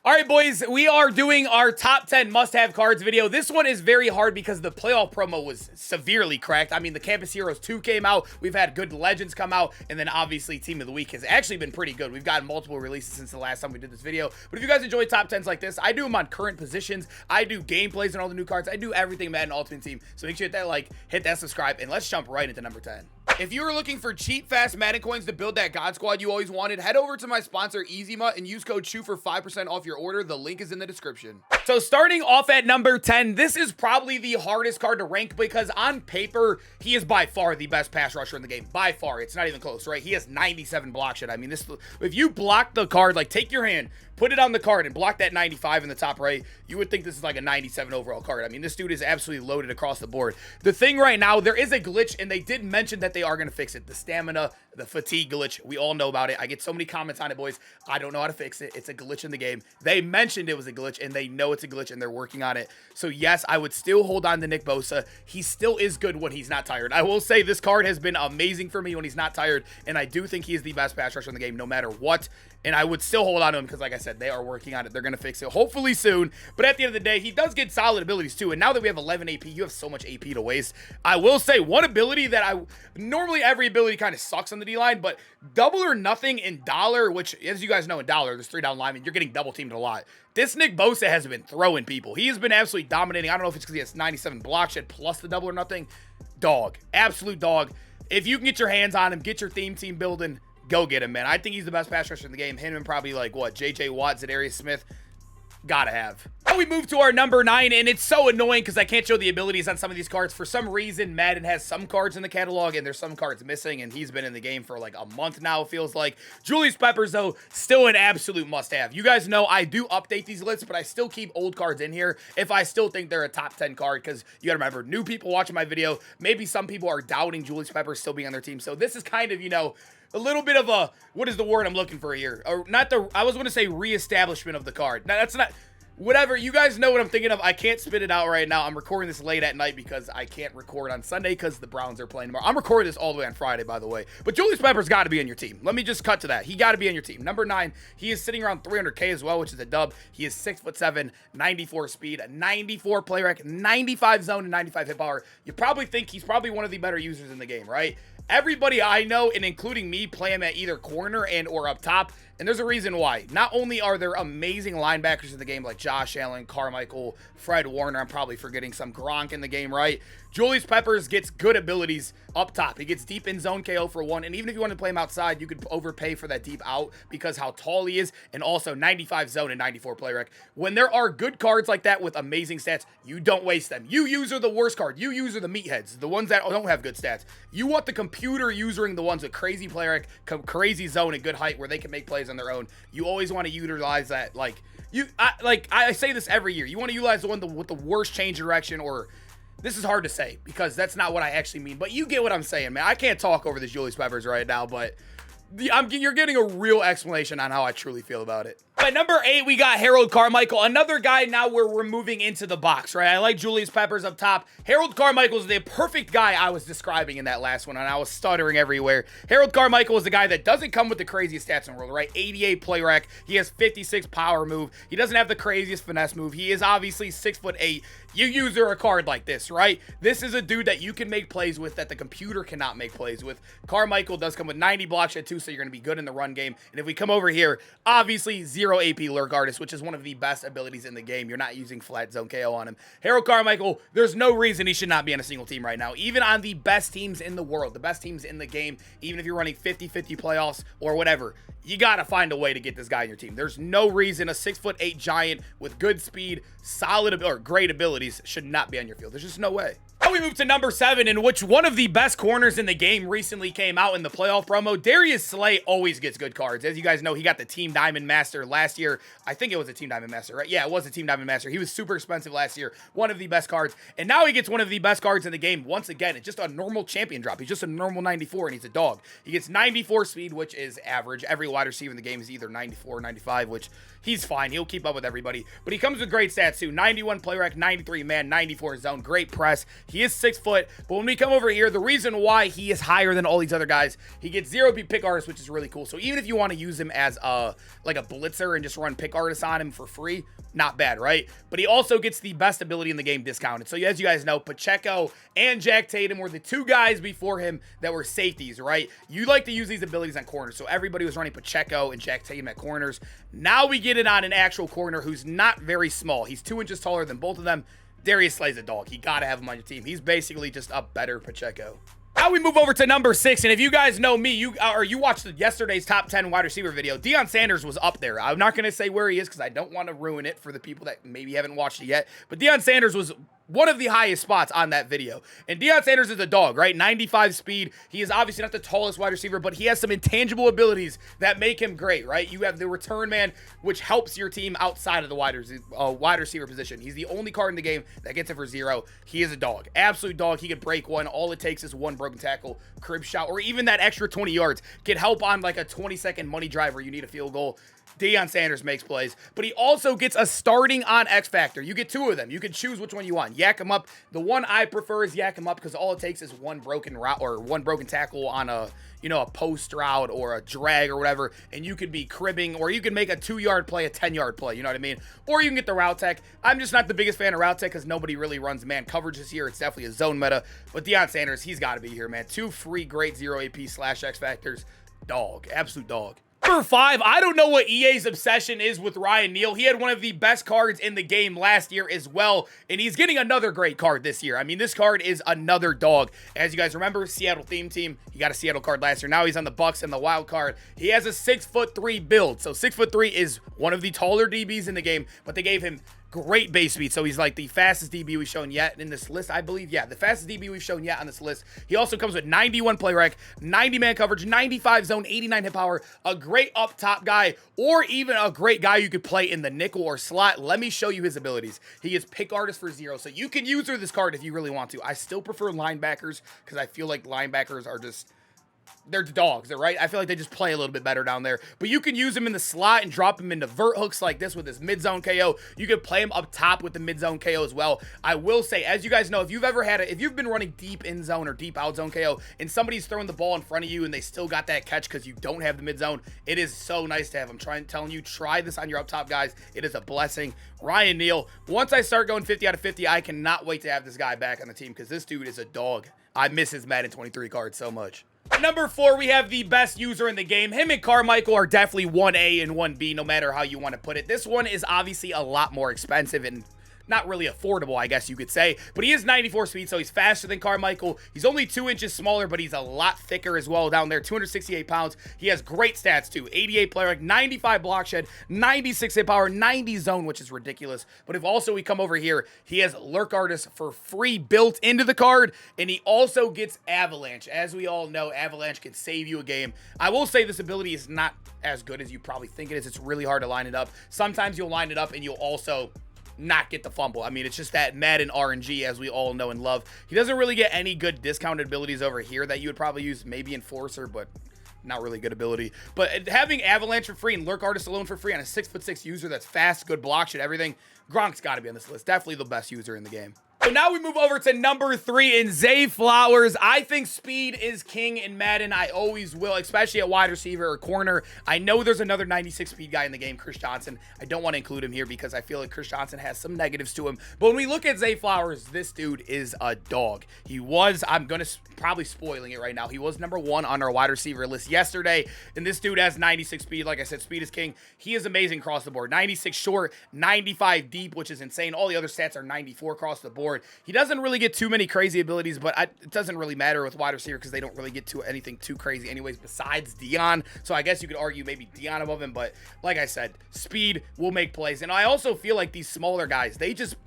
All right, boys, we are doing our top 10 must-have cards video. This one is very hard because the playoff promo was severely cracked. I mean, the Campus Heroes 2 came out. We've had good Legends come out. And then, obviously, Team of the Week has actually been pretty good. We've gotten multiple releases since the last time we did this video. But if you guys enjoy top 10s like this, I do them on current positions. I do gameplays and all the new cards. I do everything Madden Ultimate Team. So make sure you hit that like, hit that subscribe, and let's jump right into number 10. If you are looking for cheap, fast Madden coins to build that God Squad you always wanted, head over to my sponsor, EasyMut, and use code CHEW for 5% off your order. The link is in the description. So starting off at number 10, this is probably the hardest card to rank because on paper, he is by far the best pass rusher in the game. By far. It's not even close, right? He has 97 block shit. I mean, this, if you block the card, like take your hand, put it on the card and block that 95 in the top right, you would think this is like a 97 overall card. I mean, this dude is absolutely loaded across the board. The thing right now, there is a glitch, and they did mention that they are going to fix it. The stamina, the fatigue glitch, we all know about it. I get so many comments on it, boys. I don't know how to fix it. It's a glitch in the game. They mentioned it was a glitch, and they know it's a glitch, and they're working on it. So, yes, I would still hold on to Nick Bosa. He still is good when he's not tired. I will say this card has been amazing for me when he's not tired, and I do think he is the best pass rusher in the game no matter what. And I would still hold on to him because, like I said, they are working on it. They're going to fix it hopefully soon. But at the end of the day, he does get solid abilities too. And now that we have 11 AP, you have so much AP to waste. I will say one ability that normally every ability kind of sucks on the D-line, but double or nothing in dollar, which as you guys know in dollar, there's 3 down linemen. You're getting double teamed a lot. This Nick Bosa has been throwing people. He has been absolutely dominating. I don't know if it's because he has 97 block shed plus the double or nothing. Dog. Absolute dog. If you can get your hands on him, get your team building, go get him, man. I think he's the best pass rusher in the game. Him and probably like, what, J.J. Watt, Darius Smith. Gotta have. Now we move to our number 9, and it's so annoying because I can't show the abilities on some of these cards. For some reason, Madden has some cards in the catalog, and there's some cards missing, and he's been in the game for like a month now, it feels like. Julius Peppers, though, still an absolute must-have. You guys know I do update these lists, but I still keep old cards in here if I still think they're a top 10 card, because you gotta remember, new people watching my video, maybe some people are doubting Julius Peppers still being on their team, so this is kind of, you know, a little bit of a, what is the word I'm looking for here? Or not the, I was going to say reestablishment of the card. Now, that's not, whatever, you guys know what I'm thinking of. I can't spit it out right now. I'm recording this late at night because I can't record on Sunday because the Browns are playing tomorrow. I'm recording this all the way on Friday, by the way. But Julius Peppers got to be on your team. Let me just cut to that. He got to be on your team. Number 9, he is sitting around 300K as well, which is a dub. He is 6'7", 94 speed, 94 play rec, 95 zone, and 95 hit power. You probably think he's probably one of the better users in the game, right? Everybody I know, and including me, play him at either corner and or up top. And there's a reason why. Not only are there amazing linebackers in the game like Josh Allen, Carmichael, Fred Warner. I'm probably forgetting some Gronk in the game, right? Julius Peppers gets good abilities up top. He gets deep in zone KO for 1. And even if you want to play him outside, you could overpay for that deep out because how tall he is. And also 95 zone and 94 play rec. When there are good cards like that with amazing stats, you don't waste them. You user the worst card. You user the meatheads, the ones that don't have good stats. You want the computer usering the ones with crazy play rec, crazy zone and good height where they can make plays on their own. You always want to utilize that. Like I say this every year. You want to utilize the one with the worst change direction, or this is hard to say because that's not what I actually mean, but you get what I'm saying, man. I can't talk over this Julius Peppers right now, but you're getting a real explanation on how I truly feel about it. At number 8, we got Harold Carmichael, another guy now where we're moving into the box, right? I like Julius Peppers up top. Harold Carmichael is the perfect guy I was describing in that last one, and I was stuttering everywhere. Harold Carmichael is the guy that doesn't come with the craziest stats in the world, right? 88 play rec. He has 56 power move. He doesn't have the craziest finesse move. He is obviously 6'8". You user a card like this, right? This is a dude that you can make plays with that the computer cannot make plays with. Carmichael does come with 90 block shed too, so you're going to be good in the run game. And if we come over here, obviously 0 AP lurk artist, which is one of the best abilities in the game. You're not using flat zone KO on him. Harold Carmichael, there's no reason he should not be on a single team right now. Even on the best teams in the world, the best teams in the game, even if you're running 50-50 playoffs or whatever, you got to find a way to get this guy in your team. There's no reason a 6'8" giant with good speed, solid or great abilities should not be on your field. There's just no way. Now we move to number 7, in which one of the best corners in the game recently came out in the playoff promo. Darius Slay always gets good cards. As you guys know, he got the Team Diamond Master last year. I think it was a Team Diamond Master, right? Yeah, it was a Team Diamond Master. He was super expensive last year. One of the best cards. And now he gets one of the best cards in the game. Once again, it's just a normal champion drop. He's just a normal 94, and he's a dog. He gets 94 speed, which is average. Every wide receiver in the game is either 94 or 95, which he's fine. He'll keep up with everybody. But he comes with great stats, too. 91 play rec, 93 man, 94 zone. Great press. He is 6 foot, but when we come over here, the reason why he is higher than all these other guys, he gets 0 AP pick artist, which is really cool. So even if you want to use him as like a blitzer and just run pick artists on him for free, not bad, right? But he also gets the best ability in the game discounted. So as you guys know, Pacheco and Jack Tatum were the 2 guys before him that were safeties, right? You like to use these abilities on corners. So everybody was running Pacheco and Jack Tatum at corners. Now we get it on an actual corner who's not very small. He's 2 inches taller than both of them. Darius Slay's a dog. You got to have him on your team. He's basically just a better Pacheco. Now we move over to number 6, and if you guys know me, you watched yesterday's top 10 wide receiver video, Deion Sanders was up there. I'm not going to say where he is because I don't want to ruin it for the people that maybe haven't watched it yet, but Deion Sanders was one of the highest spots on that video. And Deion Sanders is a dog, right? 95 speed. He is obviously not the tallest wide receiver, but he has some intangible abilities that make him great, right? You have the return man, which helps your team outside of the wide receiver position. He's the only card in the game that gets it for 0. He is a dog. Absolute dog. He could break one. All it takes is one broken tackle, crib shot, or even that extra 20 yards. Get help on like a 20-second money drive where you need a field goal. Deion Sanders makes plays, but he also gets a starting on X Factor. You get 2 of them. You can choose which one you want. Yak him up. The one I prefer is yak him up because all it takes is one broken route or one broken tackle on a post route or a drag or whatever, and you could be cribbing, or you can make a 2-yard play, a 10-yard play, you know what I mean? Or you can get the route tech. I'm just not the biggest fan of route tech because nobody really runs man coverage this year. It's definitely a zone meta, but Deion Sanders, he's got to be here, man. 2 free great 0 AP / X Factors. Dog. Absolute dog. Number 5, I don't know what EA's obsession is with Ryan Neal. He had one of the best cards in the game last year as well, and he's getting another great card this year. I mean, this card is another dog. As you guys remember, Seattle theme team, he got a Seattle card last year. Now he's on the Bucks and the wild card. He has a 6'3" build, so 6'3" is one of the taller DBs in the game, but they gave him great base speed, so he's like the fastest DB we've shown yet in this list, I believe. Yeah, the fastest DB we've shown yet on this list. He also comes with 91 play rec, 90 man coverage, 95 zone, 89 hit power, a great up top guy, or even a great guy you could play in the nickel or slot. Let me show you his abilities. He is pick artist for 0, so you can use this card if you really want to. I still prefer linebackers because I feel like linebackers are just, they're dogs, right? I feel like they just play a little bit better down there. But you can use him in the slot and drop him into vert hooks like this with his mid-zone KO. You can play him up top with the mid-zone KO as well. I will say, as you guys know, if you've been running deep in zone or deep out zone KO and somebody's throwing the ball in front of you and they still got that catch because you don't have the mid-zone, it is so nice to have him. Telling you, try this on your up top guys. It is a blessing. Ryan Neal, once I start going 50 out of 50, I cannot wait to have this guy back on the team because this dude is a dog. I miss his Madden 23 card so much. Number 4, we have the best user in the game. Him and Carmichael are definitely 1A and 1B, no matter how you want to put it. This one is obviously a lot more expensive and not really affordable, I guess you could say, but he is 94 speed, so he's faster than Carmichael. He's only 2 inches smaller, but he's a lot thicker as well down there, 268 pounds. He has great stats too, 88 play rec, 95 block shed, 96 hit power, 90 zone, which is ridiculous. But if also we come over here, he has lurk artist for free built into the card, and he also gets avalanche. As we all know, avalanche can save you a game. I will say this ability is not as good as you probably think it is. It's really hard to line it up. Sometimes you'll line it up and you'll also not get the fumble. I mean, it's just that Madden RNG, as we all know and love. He doesn't really get any good discounted abilities over here that you would probably use, maybe Enforcer, but not really good ability. But having Avalanche for free and Lurk Artist alone for free on a 6'6" user that's fast, good block shit, everything, Gronk's got to be on this list. Definitely the best user in the game. So now we move over to number 3 in Zay Flowers. I think speed is king in Madden. I always will, especially at wide receiver or corner. I know there's another 96 speed guy in the game, Chris Johnson. I don't want to include him here because I feel like Chris Johnson has some negatives to him. But when we look at Zay Flowers, this dude is a dog. He was, I'm going to probably spoiling it right now, he was number 1 on our wide receiver list yesterday. And this dude has 96 speed. Like I said, speed is king. He is amazing across the board. 96 short, 95 deep, which is insane. All the other stats are 94 across the board. He doesn't really get too many crazy abilities, but it doesn't really matter with wide receiver because they don't really get to anything too crazy anyways besides Deion. So I guess you could argue maybe Deion above him, but like I said, speed will make plays. And I also feel like these smaller guys, they just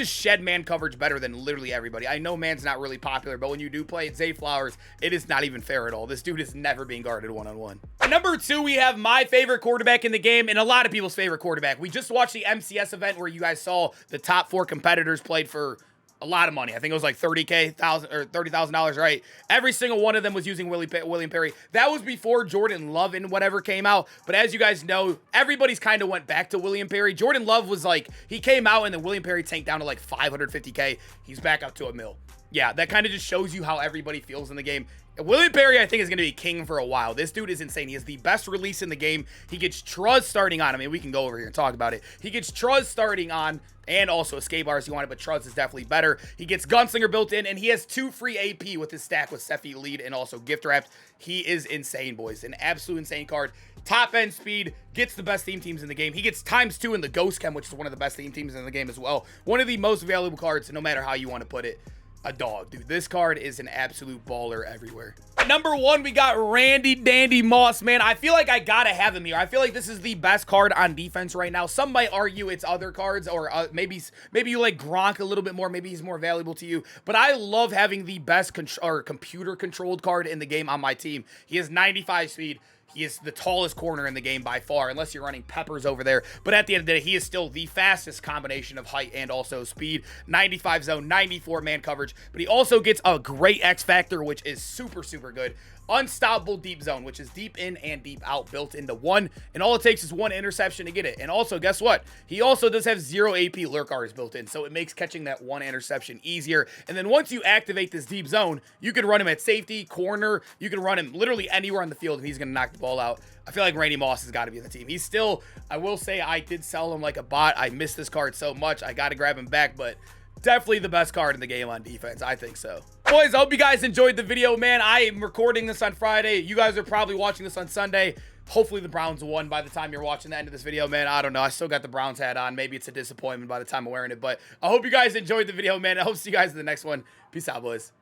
shed man coverage better than literally everybody. I know man's not really popular, but when you do play Zay Flowers, it is not even fair at all. This dude is never being guarded one-on-one. Number 2, we have my favorite quarterback in the game and a lot of people's favorite quarterback. We just watched the MCS event where you guys saw the top 4 competitors played for a lot of money. I think it was like 30K, $30,000, right? Every single one of them was using William Perry. That was before Jordan Love and whatever came out. But as you guys know, everybody's kind of went back to William Perry. Jordan Love was like, he came out and then William Perry tanked down to like 550K. He's back up to $1 million. Yeah, that kind of just shows you how everybody feels in the game. William Perry, I think, is going to be king for a while. This dude is insane. He has the best release in the game. He gets Truz starting on. I mean, we can go over here and talk about it. He gets Truz starting on and also escape bars if you want it, but Truz is definitely better. He gets Gunslinger built in, and he has 2 free AP with his stack with Sephi lead and also gift wrapped. He is insane, boys. An absolute insane card. Top end speed, gets the best theme teams in the game. He gets ×2 in the Ghost Chem, which is one of the best theme teams in the game as well. One of the most valuable cards, no matter how you want to put it. A dog, dude. This card is an absolute baller everywhere. Number 1, we got Randy Dandy Moss, man. I feel like I gotta have him here. I feel like this is the best card on defense right now. Some might argue it's other cards, or maybe you like Gronk a little bit more. Maybe he's more valuable to you. But I love having the best computer-controlled card in the game on my team. He has 95 speed. He is the tallest corner in the game by far, unless you're running Peppers over there. But at the end of the day, he is still the fastest combination of height and also speed. 95 zone, 94 man coverage. But he also gets a great X Factor, which is super, super good. Unstoppable deep zone, which is deep in and deep out built into one. And all it takes is 1 interception to get it. And also, guess what? He also does have 0 AP lurk R's built in. So it makes catching that 1 interception easier. And then once you activate this deep zone, you can run him at safety, corner. You can run him literally anywhere on the field and he's going to knock the ball out. I feel like Randy Moss has got to be on the team. He's still, I will say, I did sell him like a bot. I missed this card so much. I got to grab him back, but definitely the best card in the game on defense. I think so. Boys, I hope you guys enjoyed the video, man. I am recording this on Friday. You guys are probably watching this on Sunday. Hopefully the Browns won by the time you're watching the end of this video, man. I don't know. I still got the Browns hat on. Maybe it's a disappointment by the time I'm wearing it, but I hope you guys enjoyed the video, man. I hope to see you guys in the next one. Peace out, boys.